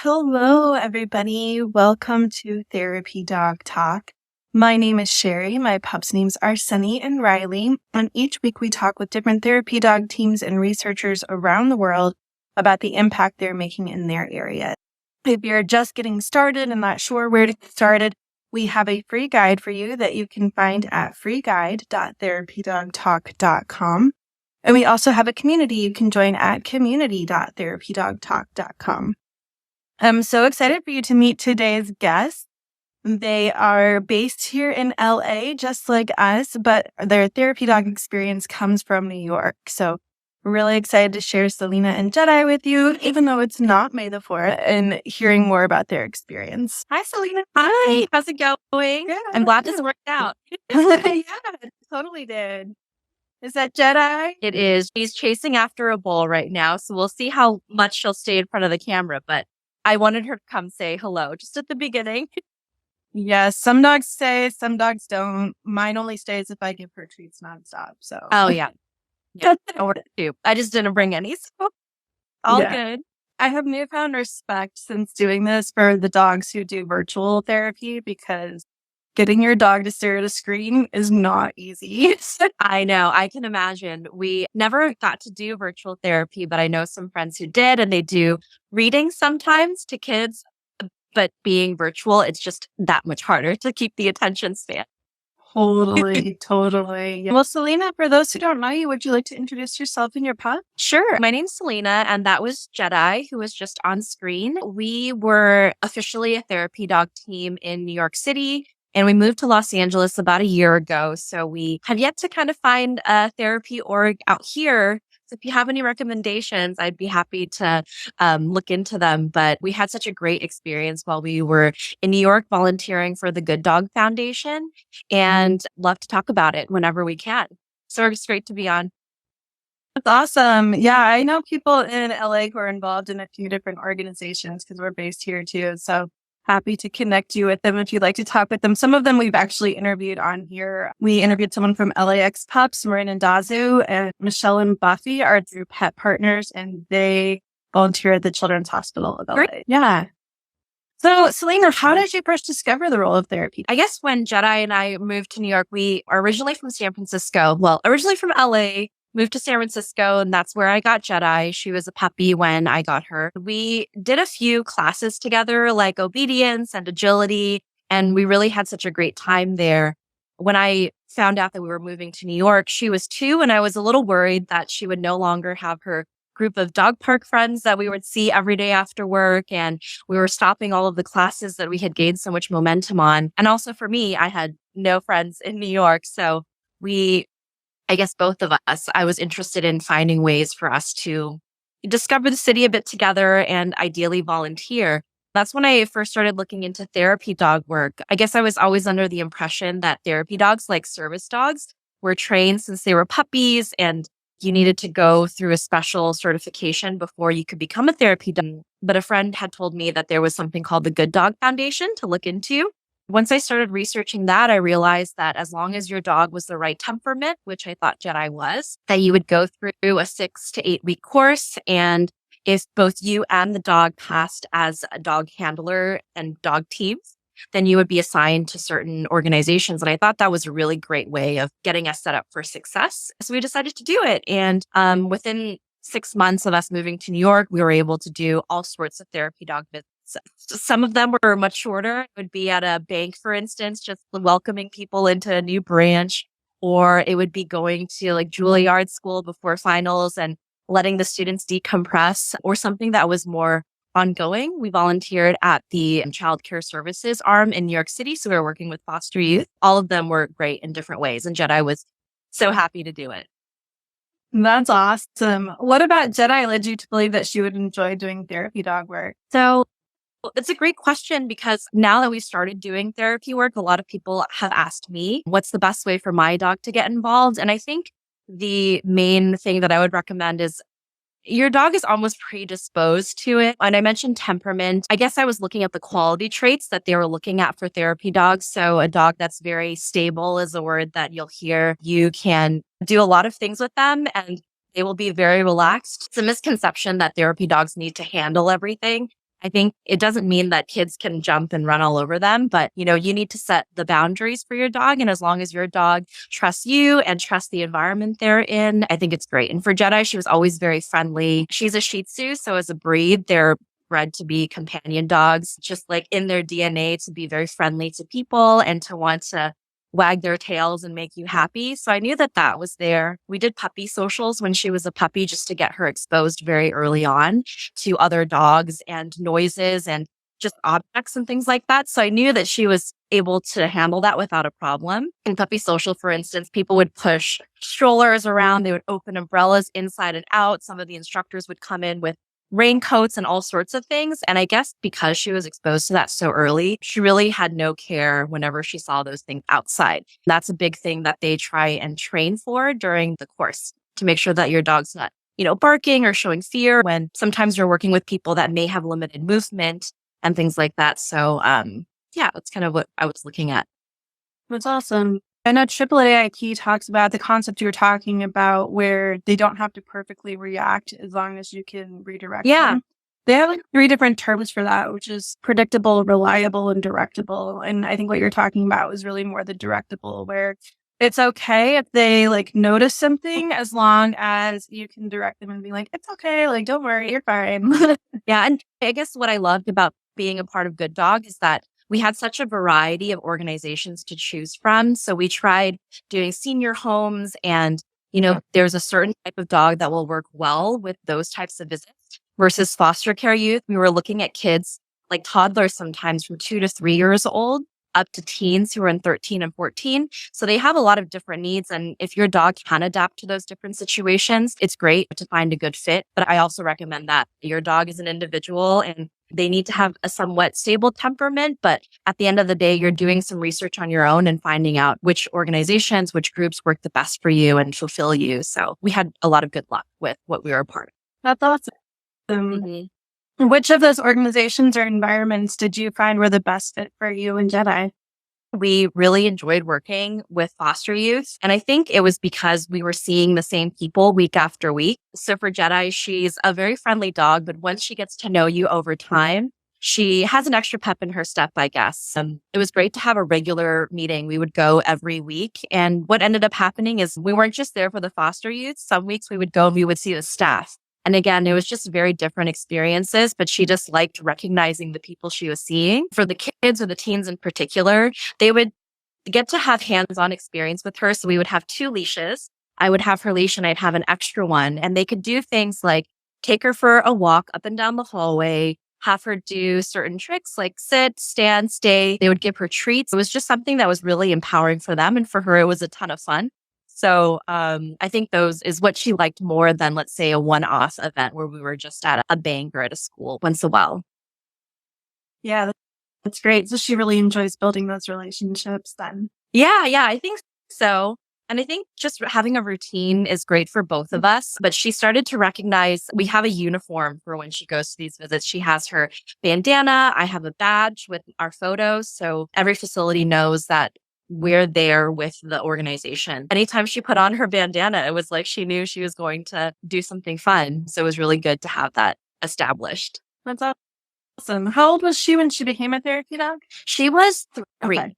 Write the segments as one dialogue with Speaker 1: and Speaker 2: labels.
Speaker 1: Hello, everybody. Welcome to Therapy Dog Talk. My name is Sherry. My pups' names are Sunny and Riley. And each week we talk with different therapy dog teams and researchers around the world about the impact they're making in their area. If you're just getting started and not sure where to get started, we have a free guide for you that you can find at freeguide.therapydogtalk.com. And we also have a community you can join at community.therapydogtalk.com. I'm so excited for you to meet today's guests. They are based here in LA, just like us, but their therapy dog experience comes from New York. So we're really excited to share Salina and Jedi with you, even though it's not May the 4th, and hearing more about their experience. Hi, Salina.
Speaker 2: Hi, how's it going?
Speaker 1: Yeah,
Speaker 2: I'm glad this worked out.
Speaker 1: Yeah, it totally did. Is that Jedi?
Speaker 2: It is. She's chasing after a bowl right now, so we'll see how much she'll stay in front of the camera, but I wanted her to come say hello just at the beginning.
Speaker 1: Yes, some dogs stay, some dogs don't. Mine only stays if I give her treats nonstop. So,
Speaker 2: Oh, yeah. Yeah, I just didn't bring any, so all
Speaker 1: Yeah.
Speaker 2: good.
Speaker 1: I have newfound respect since doing this for the dogs who do virtual therapy because getting your dog to stare at a screen is not easy.
Speaker 2: I know. I can imagine. We never got to do virtual therapy, but I know some friends who did, and they do reading sometimes to kids. But being virtual, it's just that much harder to keep the attention span.
Speaker 1: Totally. Well, Salina, for those who don't know you, would you like to introduce yourself and your pup?
Speaker 2: Sure. My name's Salina, and that was Jedi, who was just on screen. We were officially a therapy dog team in New York City, and we moved to Los Angeles about a year ago. So we have yet to kind of find a therapy org out here. So if you have any recommendations, I'd be happy to look into them. But we had such a great experience while we were in New York volunteering for the Good Dog Foundation, and love to talk about it whenever we can. So it's great to be on.
Speaker 1: That's awesome. Yeah, I know people in LA who are involved in a few different organizations because we're based here too. So happy to connect you with them if you'd like to talk with them. Some of them we've actually interviewed on here. We interviewed someone from LAX Pups, Marin and Dazu, and Michelle and Buffy are through pet partners, and they volunteer at the Children's Hospital of LA.
Speaker 2: Great.
Speaker 1: Yeah. So, Salina, how did you first discover the role of therapy?
Speaker 2: I guess when Jedi and I moved to New York, we are originally from San Francisco. Well, originally from LA, moved to San Francisco, and that's where I got Jedi. She was a puppy when I got her. We did a few classes together, like obedience and agility, and we really had such a great time there. When I found out that we were moving to New York, she was 2, and I was a little worried that she would no longer have her group of dog park friends that we would see every day after work. And we were stopping all of the classes that we had gained so much momentum on. And also for me, I had no friends in New York. So I guess both of us, I was interested in finding ways for us to discover the city a bit together and ideally volunteer. That's when I first started looking into therapy dog work. I guess I was always under the impression that therapy dogs, like service dogs, were trained since they were puppies, and you needed to go through a special certification before you could become a therapy dog. But a friend had told me that there was something called the Good Dog Foundation to look into. Once I started researching that, I realized that as long as your dog was the right temperament, which I thought Jedi was, that you would go through a 6 to 8 week course. And if both you and the dog passed as a dog handler and dog teams, then you would be assigned to certain organizations. And I thought that was a really great way of getting us set up for success. So we decided to do it. And within 6 months of us moving to New York, we were able to do all sorts of therapy dog visits. Some of them were much shorter. It would be at a bank, for instance, just welcoming people into a new branch, or it would be going to like Juilliard school before finals and letting the students decompress, or something that was more ongoing. We volunteered at the child care services arm in New York City. So we were working with foster youth. All of them were great in different ways. And Jedi was so happy to do it.
Speaker 1: That's awesome. What about Jedi led you to believe that she would enjoy doing therapy dog work?
Speaker 2: So it's a great question, because now that we started doing therapy work, a lot of people have asked me, what's the best way for my dog to get involved? And I think the main thing that I would recommend is your dog is almost predisposed to it. And I mentioned temperament. I guess I was looking at the quality traits that they were looking at for therapy dogs. So a dog that's very stable is a word that you'll hear. You can do a lot of things with them and they will be very relaxed. It's a misconception that therapy dogs need to handle everything. I think it doesn't mean that kids can jump and run all over them, but you need to set the boundaries for your dog. And as long as your dog trusts you and trusts the environment they're in, I think it's great. And for Jedi, she was always very friendly. She's a Shih Tzu. So as a breed, they're bred to be companion dogs, just like in their DNA to be very friendly to people and to want to wag their tails and make you happy. So I knew that that was there. We did puppy socials when she was a puppy just to get her exposed very early on to other dogs and noises and just objects and things like that. So I knew that she was able to handle that without a problem. In puppy social, for instance, people would push strollers around. They would open umbrellas inside and out. Some of the instructors would come in with raincoats and all sorts of things. And I guess because she was exposed to that so early, she really had no care whenever she saw those things outside. That's a big thing that they try and train for during the course to make sure that your dog's not, barking or showing fear when sometimes you're working with people that may have limited movement and things like that. So, yeah, that's kind of what I was looking at.
Speaker 1: That's awesome. I know AAAIT talks about the concept you're talking about where they don't have to perfectly react as long as you can redirect them. They have like 3 different terms for that, which is predictable, reliable, and directable. And I think what you're talking about was really more the directable, where it's okay if they like notice something as long as you can direct them and be like, it's okay, like, don't worry, you're fine.
Speaker 2: Yeah. And I guess what I loved about being a part of Good Dog is that we had such a variety of organizations to choose from. So we tried doing senior homes and, there's a certain type of dog that will work well with those types of visits versus foster care youth. We were looking at kids like toddlers sometimes from 2 to 3 years old up to teens who are in 13 and 14. So they have a lot of different needs. And if your dog can adapt to those different situations, it's great to find a good fit. But I also recommend that your dog is an individual and they need to have a somewhat stable temperament. But at the end of the day, you're doing some research on your own and finding out which organizations, which groups work the best for you and fulfill you. So we had a lot of good luck with what we were a part of.
Speaker 1: That's awesome. Which of those organizations or environments did you find were the best fit for you and Jedi?
Speaker 2: We really enjoyed working with foster youth. And I think it was because we were seeing the same people week after week. So for Jedi, she's a very friendly dog, but once she gets to know you over time, she has an extra pep in her step, I guess. It was great to have a regular meeting. We would go every week. And what ended up happening is we weren't just there for the foster youth. Some weeks we would go and we would see the staff. And again, it was just very different experiences, but she just liked recognizing the people she was seeing. For the kids or the teens in particular, they would get to have hands-on experience with her. So we would have 2 leashes. I would have her leash and I'd have an extra one. And they could do things like take her for a walk up and down the hallway, have her do certain tricks like sit, stand, stay. They would give her treats. It was just something that was really empowering for them. And for her, it was a ton of fun. So I think those is what she liked more than, let's say, a one-off event where we were just at a bank or at a school once a while.
Speaker 1: Yeah, that's great. So she really enjoys building those relationships then.
Speaker 2: Yeah, I think so. And I think just having a routine is great for both of us. But she started to recognize we have a uniform for when she goes to these visits. She has her bandana. I have a badge with our photos. So every facility knows that we're there with the organization. Anytime she put on her bandana, it was like she knew she was going to do something fun. So it was really good to have that established.
Speaker 1: That's awesome. How old was she when she became a therapy dog?
Speaker 2: She was 3.
Speaker 1: Okay.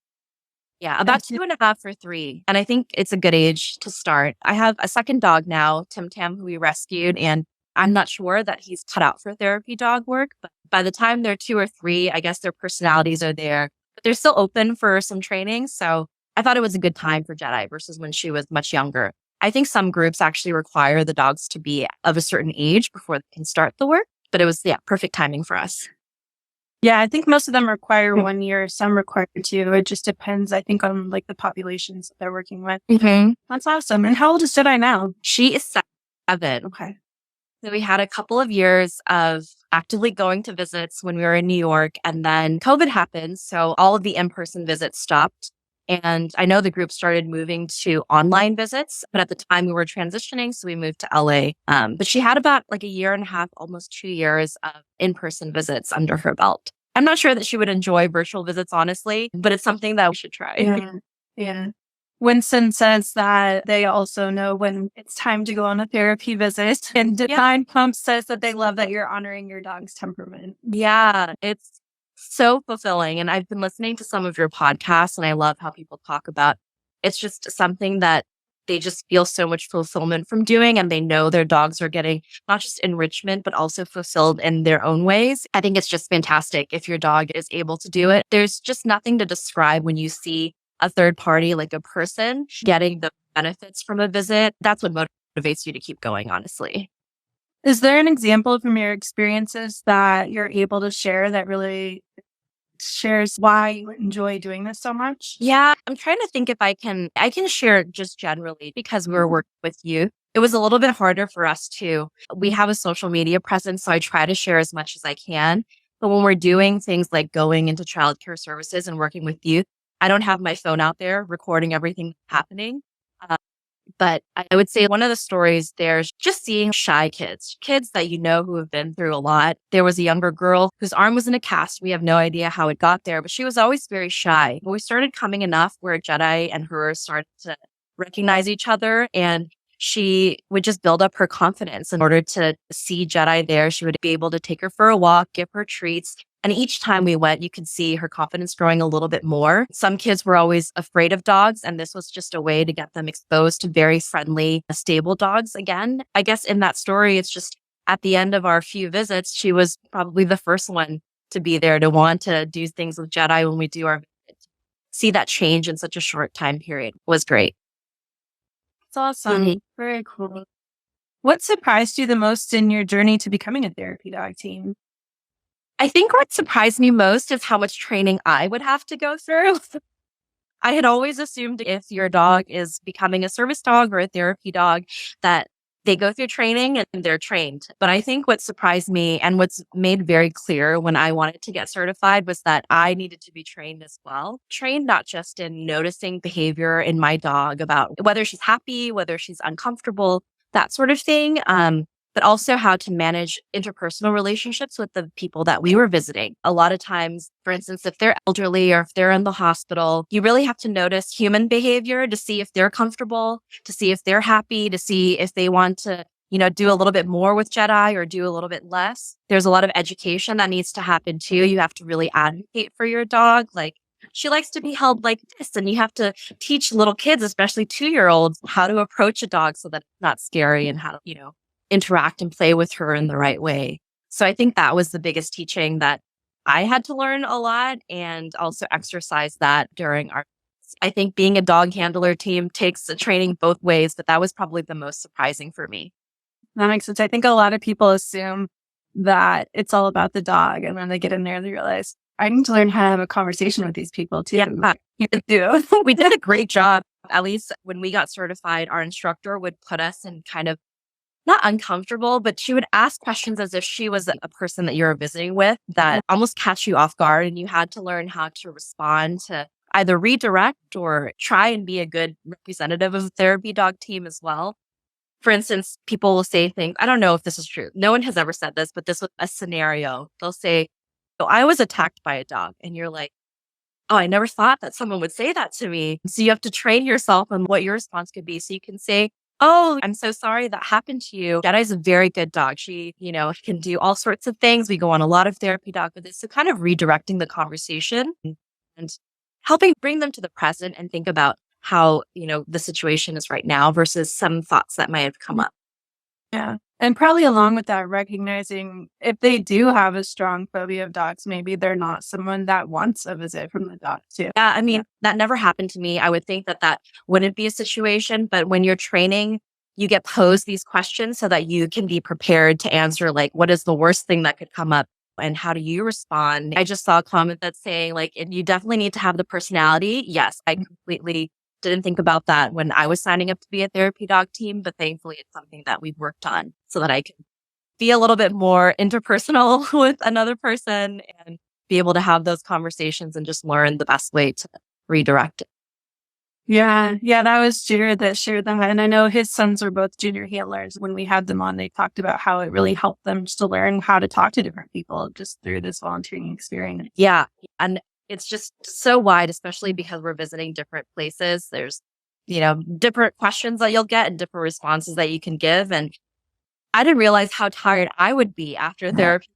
Speaker 2: Yeah, about 2.5 or 3. And I think it's a good age to start. I have a second dog now, Tim Tam, who we rescued. And I'm not sure that he's cut out for therapy dog work. But by the time they're 2 or 3, I guess their personalities are there. But they're still open for some training. So I thought it was a good time for Jedi versus when she was much younger. I think some groups actually require the dogs to be of a certain age before they can start the work. But it was, perfect timing for us.
Speaker 1: Yeah, I think most of them require 1 year. Some require 2. It just depends, I think, on like the populations that they're working with.
Speaker 2: Mm-hmm.
Speaker 1: That's awesome. And how old is Jedi now?
Speaker 2: She is 7.
Speaker 1: Okay.
Speaker 2: So we had a couple of years of actively going to visits when we were in New York, and then COVID happened. So all of the in-person visits stopped. And I know the group started moving to online visits, but at the time we were transitioning. So we moved to LA. But she had about like a year and a half, almost 2 years of in-person visits under her belt. I'm not sure that she would enjoy virtual visits, honestly, but it's something that we should try.
Speaker 1: Yeah. Winston says that they also know when it's time to go on a therapy visit. And Divine Pump says that they love that you're honoring your dog's temperament.
Speaker 2: Yeah, it's so fulfilling. And I've been listening to some of your podcasts and I love how people talk about it's just something that they just feel so much fulfillment from doing. And they know their dogs are getting not just enrichment, but also fulfilled in their own ways. I think it's just fantastic if your dog is able to do it. There's just nothing to describe when you see a third party, like a person, getting the benefits from a visit. That's what motivates you to keep going, honestly.
Speaker 1: Is there an example from your experiences that you're able to share that really shares why you enjoy doing this so much?
Speaker 2: Yeah, I'm trying to think if I can share it just generally because we're working with youth. It was a little bit harder for us too. We have a social media presence, so I try to share as much as I can. But when we're doing things like going into childcare services and working with youth, I don't have my phone out there recording everything happening. But I would say one of the stories there's just seeing shy kids, kids that you know who have been through a lot. There was a younger girl whose arm was in a cast. We have no idea how it got there, but she was always very shy. But we started coming enough where Jedi and her started to recognize each other, and she would just build up her confidence. In order to see Jedi there, she would be able to take her for a walk, give her treats. And each time we went, you could see her confidence growing a little bit more. Some kids were always afraid of dogs, and this was just a way to get them exposed to very friendly, stable dogs again. I guess in that story, it's just at the end of our few visits, she was probably the first one to be there to want to do things with Jedi when we do our visits. See that change in such a short time period was great.
Speaker 1: It's awesome. Very cool. What surprised you the most in your journey to becoming a therapy dog team?
Speaker 2: I think what surprised me most is how much training I would have to go through. I had always assumed if your dog is becoming a service dog or a therapy dog, that they go through training and they're trained. But I think what surprised me and what's made very clear when I wanted to get certified was that I needed to be trained as well. Trained not just in noticing behavior in my dog about whether she's happy, whether she's uncomfortable, that sort of thing. But also how to manage interpersonal relationships with the people that we were visiting. A lot of times, for instance, if they're elderly or if they're in the hospital, you really have to notice human behavior to see if they're comfortable, to see if they're happy, to see if they want to, do a little bit more with Jedi or do a little bit less. There's a lot of education that needs to happen too. You have to really advocate for your dog. Like, she likes to be held like this. And you have to teach little kids, especially 2-year-olds, how to approach a dog so that it's not scary and how to, interact and play with her in the right way. So I think that was the biggest teaching that I had to learn a lot and also exercise that during our. I think being a dog handler team takes a training both ways, but that was probably the most surprising for me.
Speaker 1: That makes sense. I think a lot of people assume that it's all about the dog. And when they get in there, they realize, I need to learn how to have a conversation with these people too.
Speaker 2: Yeah,
Speaker 1: do.
Speaker 2: We did a great job. At least when we got certified, our instructor would put us in kind of not uncomfortable, but she would ask questions as if she was a person that you're visiting with that almost catch you off guard. And you had to learn how to respond to either redirect or try and be a good representative of a therapy dog team as well. For instance, people will say things, I don't know if this is true. No one has ever said this, but this was a scenario. They'll say, "Oh, I was attacked by a dog." And you're like, "Oh, I never thought that someone would say that to me." So you have to train yourself on what your response could be. So you can say, "Oh, I'm so sorry that happened to you. Jedi's a very good dog. She, can do all sorts of things. We go on a lot of therapy dog visits." So kind of redirecting the conversation and helping bring them to the present and think about how, the situation is right now versus some thoughts that might have come up.
Speaker 1: Yeah. And probably along with that, recognizing if they do have a strong phobia of dogs, maybe they're not someone that wants a visit from the dog too.
Speaker 2: Yeah, I mean, that never happened to me. I would think that wouldn't be a situation, but when you're training, you get posed these questions so that you can be prepared to answer, like, what is the worst thing that could come up and how do you respond? I just saw a comment that's saying, like, you definitely need to have the personality. Yes, I completely didn't think about that when I was signing up to be a therapy dog team, but thankfully it's something that we've worked on so that I can be a little bit more interpersonal with another person and be able to have those conversations and just learn the best way to redirect it.
Speaker 1: Yeah. Yeah. That was Jared that shared that. And I know his sons were both junior handlers. When we had them on, they talked about how it really helped them just to learn how to talk to different people just through this volunteering experience.
Speaker 2: Yeah. And it's just so wide, especially because we're visiting different places. There's different questions that you'll get and different responses that you can give. And I didn't realize how tired I would be after therapy.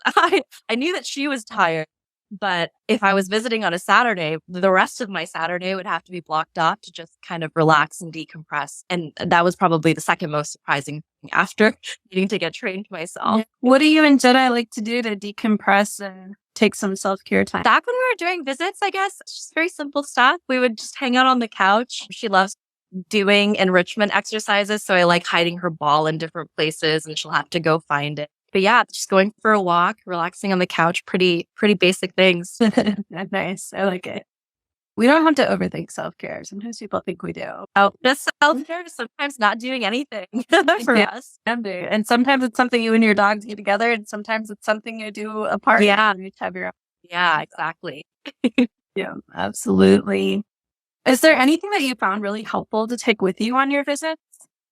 Speaker 2: I knew that she was tired, but if I was visiting on a Saturday, the rest of my Saturday would have to be blocked off to just kind of relax and decompress. And that was probably the second most surprising thing after needing to get trained myself.
Speaker 1: Yeah. What do you and Jedi like to do to decompress and take some self-care time?
Speaker 2: Back when we were doing visits, I guess, it's just very simple stuff. We would just hang out on the couch. She loves doing enrichment exercises. So I like hiding her ball in different places and she'll have to go find it. But yeah, just going for a walk, relaxing on the couch, pretty basic things.
Speaker 1: Nice. I like it. We don't have to overthink self-care. Sometimes people think we do.
Speaker 2: Oh, just self-care, sometimes not doing anything for us.
Speaker 1: And sometimes it's something you and your dog do together, and sometimes it's something you do apart.
Speaker 2: Yeah.
Speaker 1: You each have your own.
Speaker 2: Yeah, exactly.
Speaker 1: Yeah, absolutely. Is there anything that you found really helpful to take with you on your visits?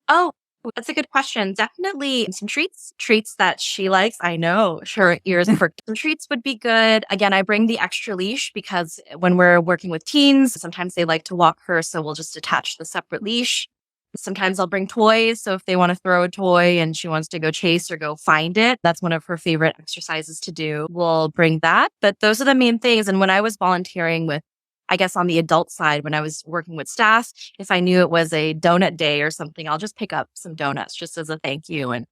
Speaker 2: Oh, that's a good question. Definitely some treats that she likes. I know her ears perked. Some treats would be good. Again, I bring the extra leash because when we're working with teens, sometimes they like to walk her. So we'll just attach the separate leash. Sometimes I'll bring toys. So if they want to throw a toy and she wants to go chase or go find it, that's one of her favorite exercises to do. We'll bring that. But those are the main things. And when I was volunteering with, I guess on the adult side, when I was working with staff, if I knew it was a donut day or something, I'll just pick up some donuts just as a thank you. And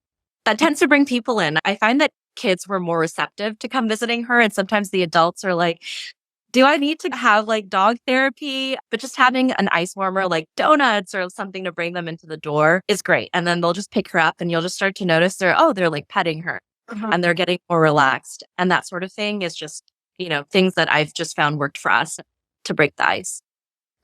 Speaker 2: that tends to bring people in. I find that kids were more receptive to come visiting her. And sometimes the adults are like, do I need to have like dog therapy? But just having an ice warmer, like donuts or something to bring them into the door is great. And then they'll just pick her up and you'll just start to notice they're like petting her and they're getting more relaxed. And that sort of thing is just, things that I've just found worked for us to break the ice.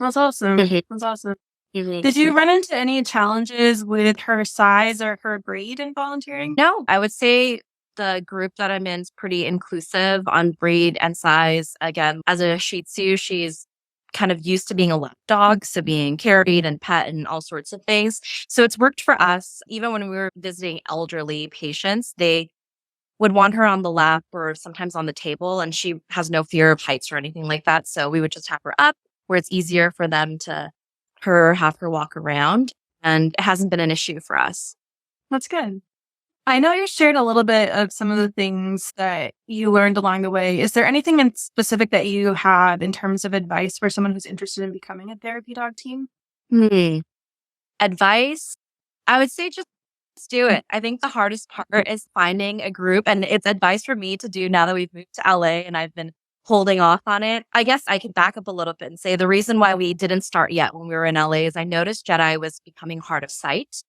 Speaker 1: That's awesome. That's awesome. Did you run into any challenges with her size or her breed in volunteering?
Speaker 2: No, I would say the group that I'm in is pretty inclusive on breed and size. Again, as a Shih Tzu, she's kind of used to being a lap dog, so being carried and pet and all sorts of things. So it's worked for us. Even when we were visiting elderly patients, they would want her on the lap or sometimes on the table, and she has no fear of heights or anything like that. So we would just have her up where it's easier for them to have her walk around, and it hasn't been an issue for us.
Speaker 1: That's good. I know you shared a little bit of some of the things that you learned along the way. Is there anything in specific that you have in terms of advice for someone who's interested in becoming a therapy dog team?
Speaker 2: Advice? I would say just do it. I think the hardest part is finding a group, and it's advice for me to do now that we've moved to LA and I've been holding off on it. I guess I could back up a little bit and say the reason why we didn't start yet when we were in LA is I noticed Jedi was becoming hard of sight.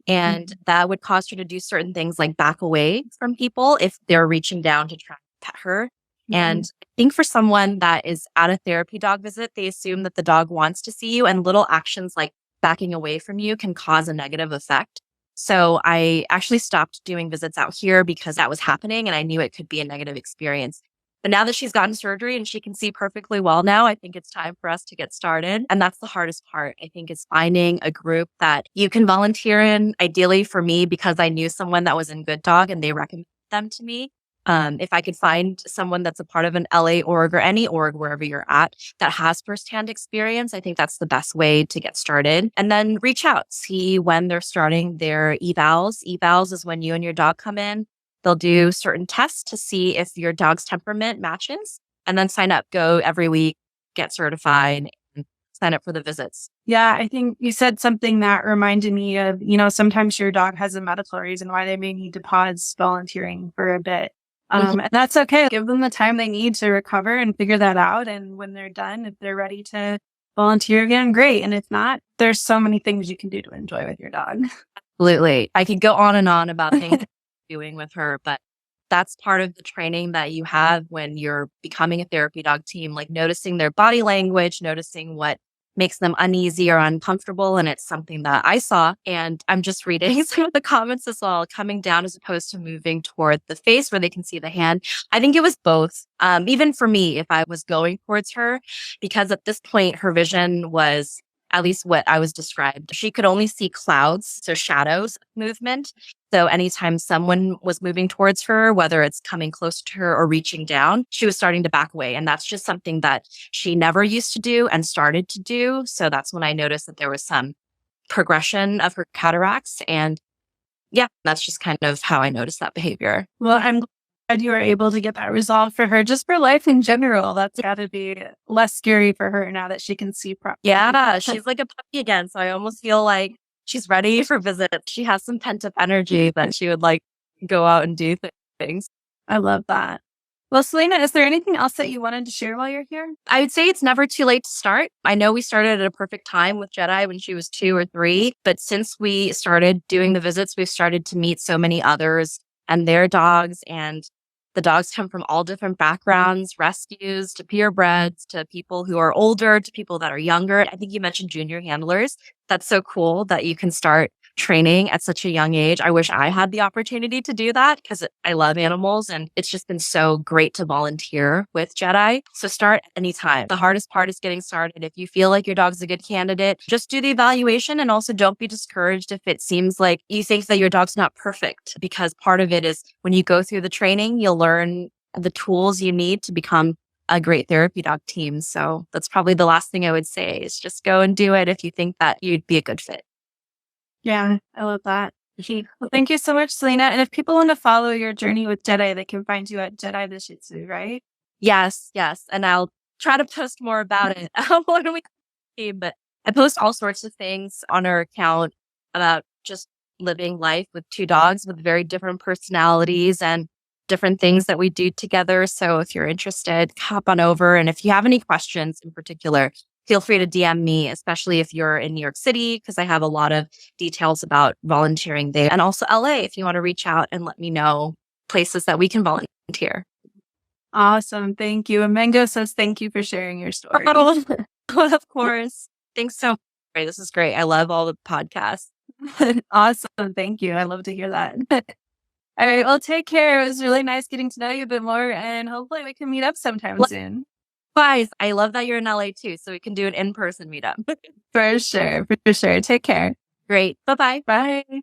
Speaker 2: And that would cause her to do certain things like back away from people if they're reaching down to try to pet her. And I think for someone that is at a therapy dog visit, they assume that the dog wants to see you, and little actions like backing away from you can cause a negative effect. So I actually stopped doing visits out here because that was happening and I knew it could be a negative experience. But now that she's gotten surgery and she can see perfectly well now, I think it's time for us to get started. And that's the hardest part, I think, is finding a group that you can volunteer in. Ideally for me, because I knew someone that was in Good Dog and they recommended them to me. If I could find someone that's a part of an LA org or any org, wherever you're at, that has firsthand experience, I think that's the best way to get started. And then reach out, see when they're starting their evals. Evals is when you and your dog come in. They'll do certain tests to see if your dog's temperament matches, and then sign up, go every week, get certified, and sign up for the visits.
Speaker 1: Yeah, I think you said something that reminded me of, sometimes your dog has a medical reason why they may need to pause volunteering for a bit. And that's okay. Give them the time they need to recover and figure that out. And when they're done, if they're ready to volunteer again, great. And if not, there's so many things you can do to enjoy with your dog.
Speaker 2: Absolutely. I could go on and on about things doing with her, but that's part of the training that you have when you're becoming a therapy dog team, like noticing their body language, noticing what makes them uneasy or uncomfortable. And it's something that I saw, and I'm just reading some of the comments as well, coming down as opposed to moving toward the face where they can see the hand. I think it was both. Even for me, if I was going towards her, because at this point her vision was at least what I was described. She could only see clouds, so shadows movement. So anytime someone was moving towards her, whether it's coming close to her or reaching down, she was starting to back away. And that's just something that she never used to do and started to do. So that's when I noticed that there was some progression of her cataracts. And yeah, that's just kind of how I noticed that behavior.
Speaker 1: Well, I'm glad you were able to get that resolved for her, just for life in general. That's got to be less scary for her now that she can see properly.
Speaker 2: Yeah, she's like a puppy again. So I almost feel like she's ready for visits. She has some pent up energy that she would like go out and do things.
Speaker 1: I love that. Well, Salina, is there anything else that you wanted to share while you're here?
Speaker 2: I would say it's never too late to start. I know we started at a perfect time with Jedi when she was 2 or 3, but since we started doing the visits, we've started to meet so many others and their dogs. And the dogs come from all different backgrounds, rescues to purebreds to people who are older to people that are younger. I think you mentioned junior handlers. That's so cool that you can start training at such a young age. I wish I had the opportunity to do that because I love animals and it's just been so great to volunteer with Jedi. So start anytime. The hardest part is getting started. If you feel like your dog's a good candidate, just do the evaluation and also don't be discouraged if it seems like you think that your dog's not perfect, because part of it is when you go through the training, you'll learn the tools you need to become a great therapy dog team. So that's probably the last thing I would say is just go and do it if you think that you'd be a good fit.
Speaker 1: Yeah, I love that. Well, thank you so much, Salina. And if people want to follow your journey with Jedi, they can find you at Jedi the Shih Tzu, right?
Speaker 2: Yes. And I'll try to post more about it when we came, but I post all sorts of things on our account about just living life with 2 dogs with very different personalities and different things that we do together. So if you're interested, hop on over. And if you have any questions in particular, feel free to DM me, especially if you're in New York City, because I have a lot of details about volunteering there. And also LA, if you want to reach out and let me know places that we can volunteer.
Speaker 1: Awesome. Thank you. And Mango says thank you for sharing your story.
Speaker 2: Oh, of course. Thanks so much. This is great. I love all the podcasts.
Speaker 1: Awesome. Thank you. I love to hear that. All right. Well, take care. It was really nice getting to know you a bit more, and hopefully we can meet up sometime soon.
Speaker 2: Guys, I love that you're in LA too, so we can do an in-person meetup.
Speaker 1: For sure. For sure. Take care.
Speaker 2: Great. Bye-bye.
Speaker 1: Bye.